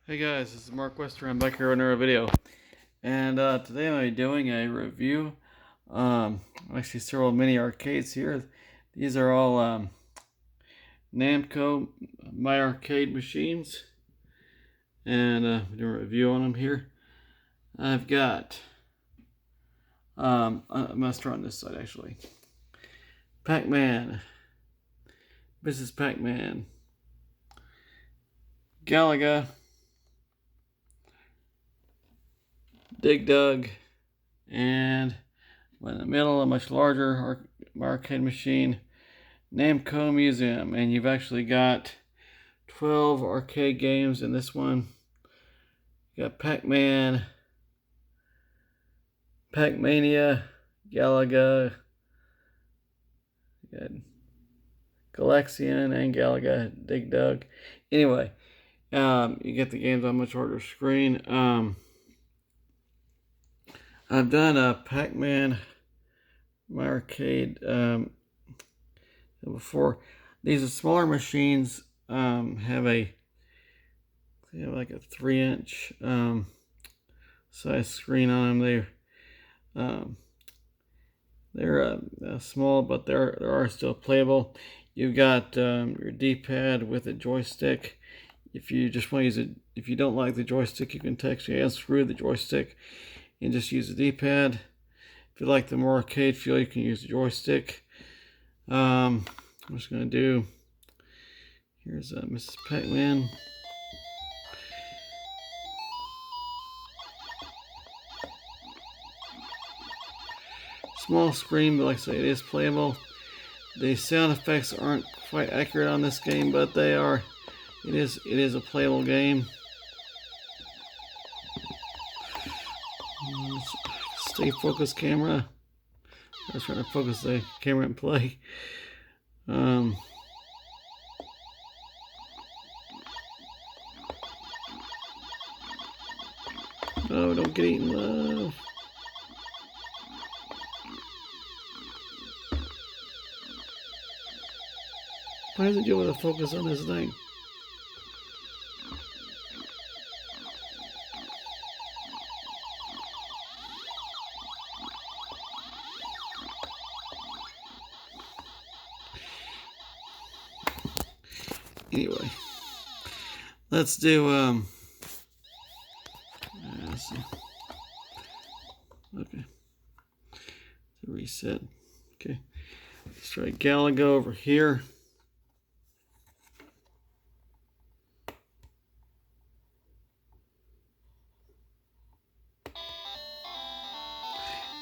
Hey guys, this is Mark Wester. I'm back here with another video, and today I'm going to be doing a review. Actually, several mini arcades here. These are all Namco My Arcade machines, and doing a review on them here. I've got I'm going to start on this side actually. Pac-Man, Mrs. Pac-Man, Galaga, Dig Dug, and in the middle, a much larger arcade machine, Namco Museum. And you've actually got 12 arcade games in this one. You got Pac-Man, Pac-Mania, Galaga, you got Galaxian and Galaga, Dig Dug. Anyway, you get the games on a much larger screen. I've done a Pac-Man My Arcade before. These are smaller machines. Have like a 3-inch size screen on them. They're small, but they are still playable. You've got your D-pad with a joystick. If you just want to use it, if you don't like the joystick, you can actually unscrew the joystick and just use the D-pad. If you like the more arcade feel, you can use the joystick. I'm just going to do, here's Mrs. Pac-Man. Small screen, but like I say, it is playable. The sound effects aren't quite accurate on this game, but they are. It is a playable game. Stay focused camera. I was trying to focus the camera and play. Oh, don't get eaten, love. Why doesn't you want to focus on this thing? Anyway, let's do let's see. Okay, to reset. Okay, let's try Galaga over here.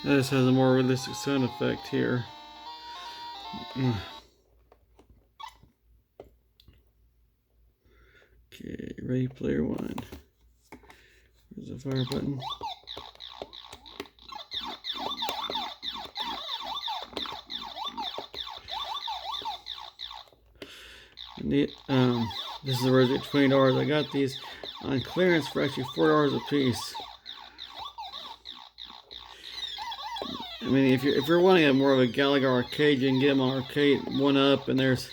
This has a more realistic sound effect here. Okay, ready, player one. There's the fire button. And this is originally $20. I got these on clearance for actually $4 a piece. I mean, if you're wanting a more of a Galaga arcade, you can get them on arcade 1-up, and there's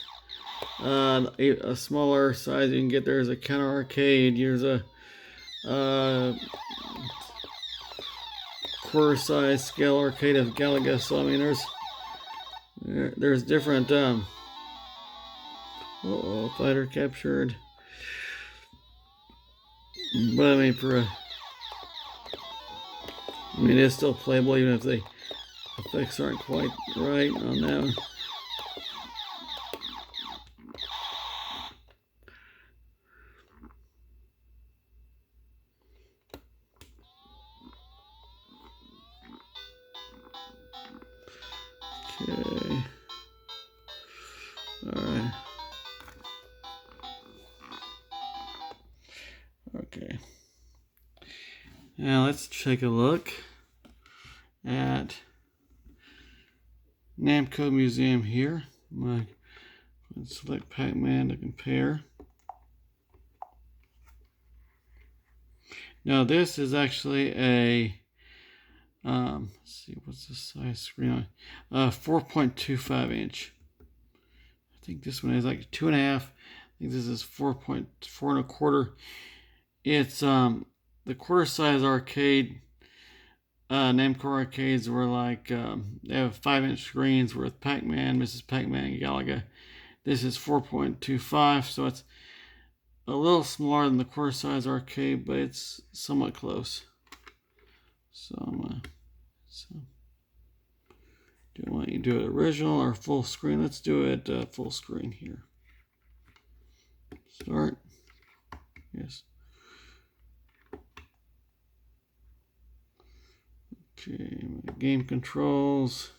a smaller size you can get. There's a counter arcade. There's a quarter size scale arcade of Galaga. So I mean, there's different. Fighter captured. But I mean, it is still playable even if the effects aren't quite right on that one. Okay. Alright. Okay. Now let's take a look at Namco Museum here. Let's select Pac-Man to compare. Now this is actually a let's see, what's the size screen on? 4.25 inch. I think this one is like 2.5. I think this is 4.4 1/4. It's the quarter size arcade. Namco arcades were like they have 5-inch screens with Pac-Man, Mrs. Pac-Man, and Galaga. This is 4.25, so it's a little smaller than the quarter size arcade, but it's somewhat close. So do you want you to do it original or full screen? Let's do it full screen here. Start. Yes. Okay, my game controls.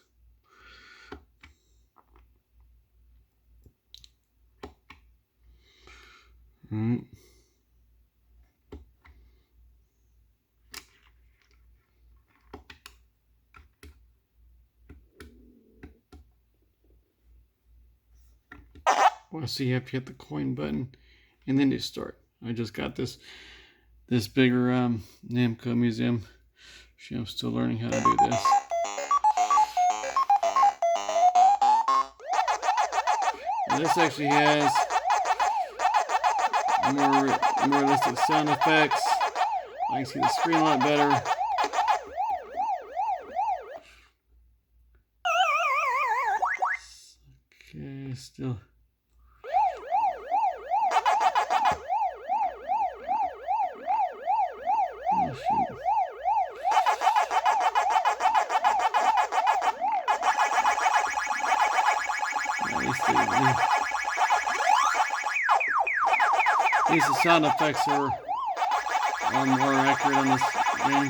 All right. Well, so you have to hit the coin button, and then you start. I just got this bigger Namco museum. I'm still learning how to do this. Now this actually has more realistic sound effects. I can see the screen a lot better. Okay, still. Oh, shoot. At least the sound effects are more accurate on this game.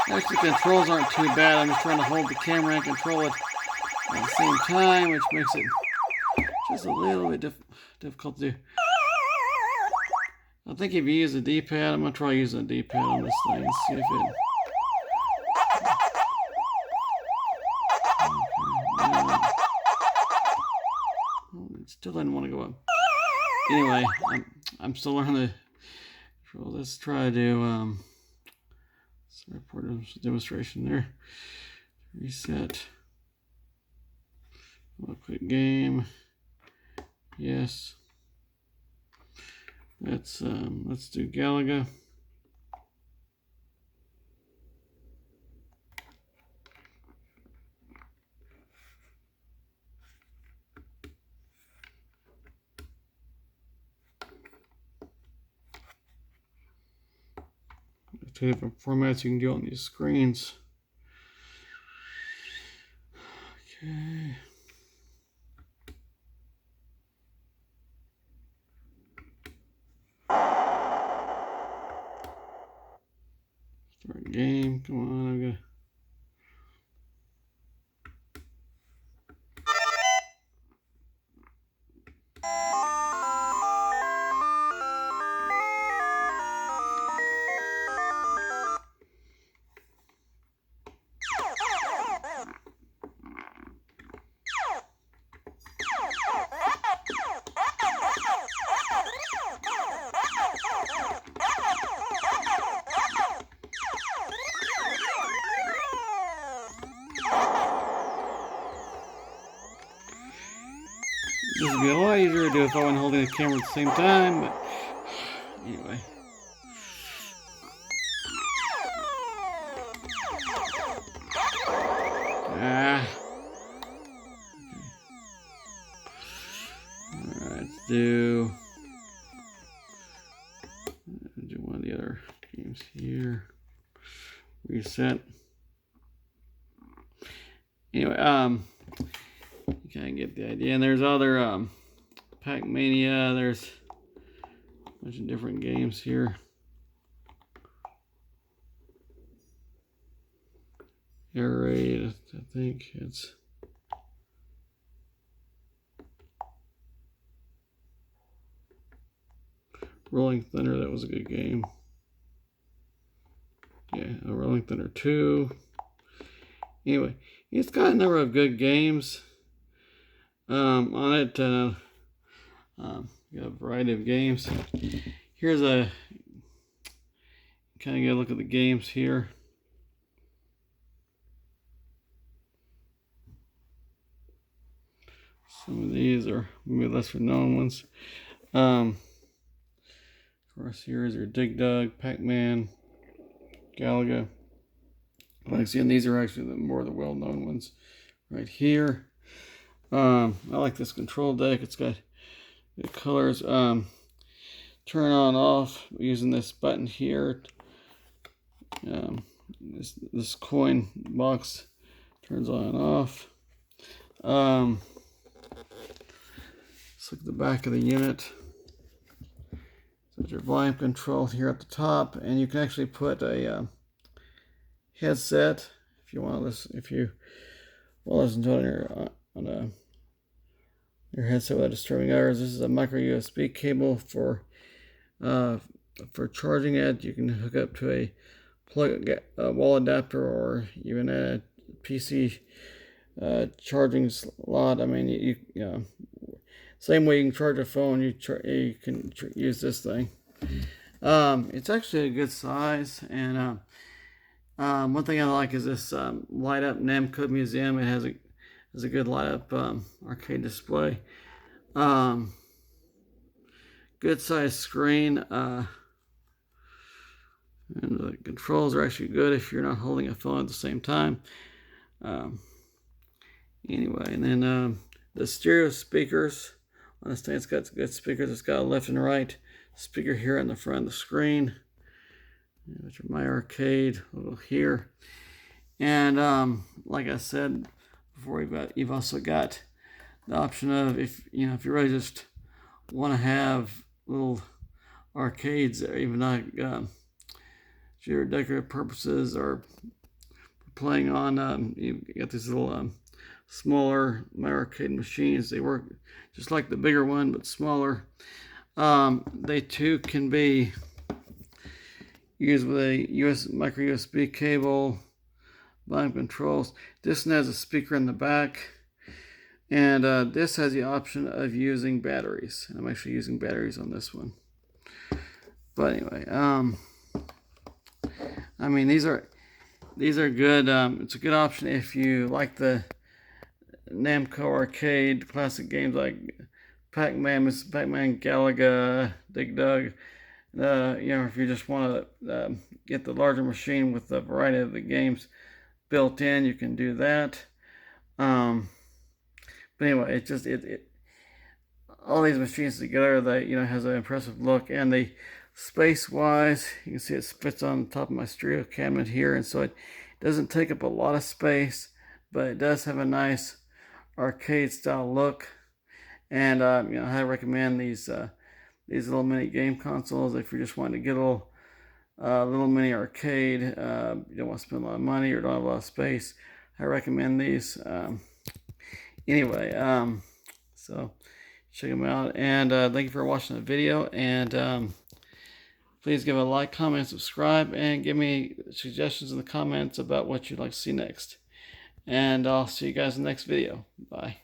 Actually, controls aren't too bad. I'm just trying to hold the camera and control it at the same time, which makes it just a little bit difficult to do. I think if you use a D-pad, I'm going to try using a D-pad on this thing and see if it... It still didn't want to go up. Anyway, I'm still learning the control. Let's try to do report demonstration there. Reset. I'll quit game. Yes. Let's do Galaga. Two different formats you can do on these screens. Okay. Start game. Come on, I'm gonna. This would be a lot easier to do if I wasn't holding the camera at the same time, but anyway. Alright, let's do one of the other games here. Reset. Anyway, you kind of get the idea. And there's other Pac-Mania. There's a bunch of different games here. Air Raid, I think it's. Rolling Thunder, that was a good game. Yeah, Rolling Thunder 2. Anyway, it's got a number of good games on it. Got a variety of games. Here's a kind of get a look at the games here. Some of these are maybe lesser known ones. Of course, here's your Dig Dug, Pac-Man, Galaga. Like seeing these are actually more the well-known ones right here. I like this control deck. It's got the colors. Turn on off using this button here. This coin box turns on and off. Let's look at the back of the unit. So there's your volume control here at the top, and you can actually put a headset if you want to listen. If you want to listen to it on your headset without disturbing others. This is a micro USB cable for charging it. You can hook up to a wall adapter or even a PC charging slot. I mean, you know, same way you can charge a phone, you can use this thing. It's actually a good size, and one thing I like is this light up Namco Museum. It has a good light up arcade display. Good size screen. And the controls are actually good if you're not holding a phone at the same time. Anyway, and then the stereo speakers on this thing, it's got good speakers. It's got a left and right speaker here in the front of the screen. There's your My Arcade a little here. And like I said before, you've also got the option of if you really just want to have little arcades, or even like for decorative purposes or playing on. You got these little smaller My Arcade machines. They work just like the bigger one, but smaller. They too can be used with a micro USB cable, volume controls. This one has a speaker in the back, and this has the option of using batteries. And I'm actually using batteries on this one. But anyway, I mean these are good. It's a good option if you like the Namco arcade classic games like Pac-Man, Galaga, Dig Dug. If you just want to get the larger machine with the variety of the games built in, you can do that. But anyway, all these machines together, they has an impressive look, and the space-wise, you can see it fits on top of my stereo cabinet here, and so it doesn't take up a lot of space, but it does have a nice arcade-style look. And I recommend these little mini game consoles if you're just wanting to get a little mini arcade. You don't want to spend a lot of money or don't have a lot of space. I recommend these. Anyway, so check them out, and thank you for watching the video, and please give a like, comment, subscribe, and give me suggestions in the comments about what you'd like to see next. And I'll see you guys in the next video. Bye.